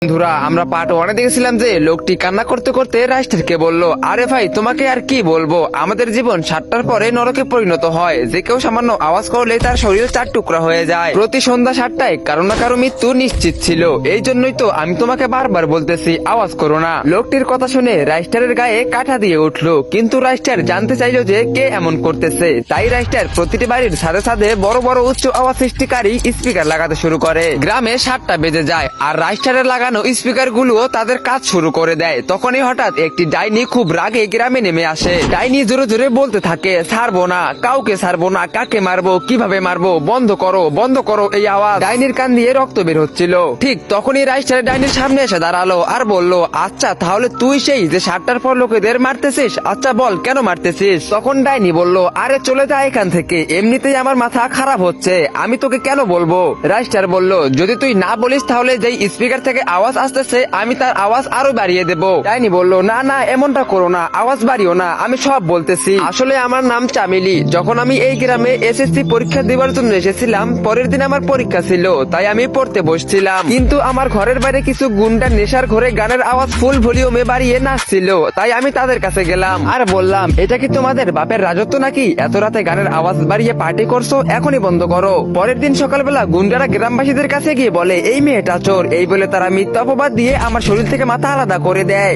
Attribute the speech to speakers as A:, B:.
A: বন্ধুরা, আমরা পার্ট ওয়ানে দেখেছিলাম যে লোকটি কান্না করতে করতে রাইস্টারকে বলল, আরে ভাই তোমাকে আর কি বলবো, আমাদের জীবন 7টার পরে নরকে পরিণত হয়। যে কেউ সামান্য আওয়াজ করলে তার শরীর 4 টুকরা হয়ে যায়। প্রতি সন্ধ্যা 7টায় কারো না কারো মৃত্যু নিশ্চিত ছিল। এই জন্যই তো আমি তোমাকে বারবার বলতেছি আওয়াজ করো না। লোকটির কথা শুনে রাইস্টারের গায়ে কাঁটা দিয়ে উঠলো, কিন্তু রাইস্টার জানতে চাইলো যে কে এমন করতেছে। তাই রাইস্টার প্রতিটি বাড়ির ছাদে ছাদে বড় বড় উচ্চ আওয়াজ সৃষ্টিকারী স্পিকার লাগাতে শুরু করে। গ্রামে 7টা বেজে যায় আর রাইস্টারের লাগানো স্পিকার গুলোও তাদের কাজ শুরু করে দেয়। তখনই হঠাৎ একটি ডাইনি খুব রাগে গ্রামে নেমে আসে। ডাইনি জোরে জোরে বলতে থাকে, ছাড়বো না, কাউকে ছাড়বো না, কাকে মারবো, কিভাবে মারবো, বন্ধ করো, বন্ধ করো এই আওয়াজ। ডাইনির কান দিয়ে রক্ত বের হচ্ছিল। ঠিক তখনই রাইস্টার ডাইনির সামনে এসে দাঁড়ালো আর বলল, আচ্ছা তাহলে তুই সেই যে 7টার পর লোকেদের মারতেছিস, আচ্ছা বল কেন মারতেছিস। তখন ডাইনি বলল, আরে চলে যা এখান থেকে, এমনিতেই আমার মাথা খারাপ হচ্ছে, আমি তোকে কেন বলবো। রাইস্টার বলল, যদি তুই না বলিস তাহলে যেই স্পিকার থেকে আওয়াজ আসতেছে আমি তার আওয়াজ আরো বাড়িয়ে দেব। ডাইনি বলল, না না এমনটা করো না, আওয়াজ বাড়িও না, আমি সব বলতেছি। আসলে আমার নাম চামেলি। যখন আমি এই গ্রামে এসএসসি পরীক্ষা দেওয়ার জন্য এসেছিলাম, পরের দিন আমার পরীক্ষা ছিল, তাই আমি পড়তে বসছিলাম। কিন্তু আমার ঘরের বাইরে কিছু গুন্ডা নেশার ঘরে গানের আওয়াজ ফুল ভলিউমে বাড়িয়ে নাচছিল। তাই আমি তাদের কাছে গেলাম আর বললাম, এটা কি তোমাদের বাপের রাজত্ব নাকি, এত রাতে গানের আওয়াজ বাড়িয়ে পার্টি করছো, এখনই বন্ধ করো। পরের দিন সকালবেলা গুন্ডারা গ্রামবাসীদের কাছে গিয়ে বলে, এই মেয়েটা চোর। এই বলে তারা মিথ্যা অপবাদ দিয়ে আমার শরীর থেকে মাথা আলাদা করে দেয়।